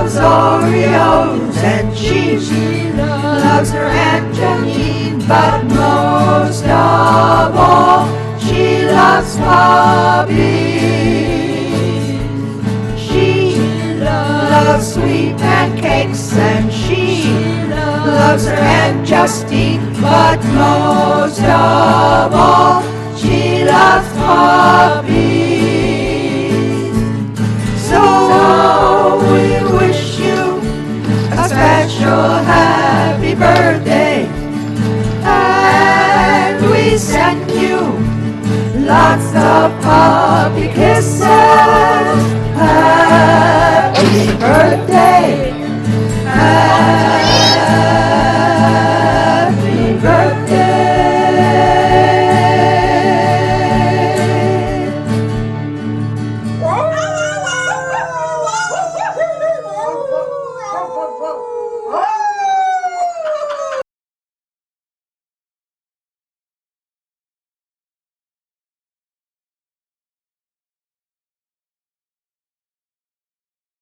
loves Oreos, and she loves her Aunt Janine, but most of all, she loves puppies. She loves sweet pancakes, and she loves her Aunt Justine, but most of all, she loves puppies. So we wish you a special happy birthday, and we send you lots of puppy kisses.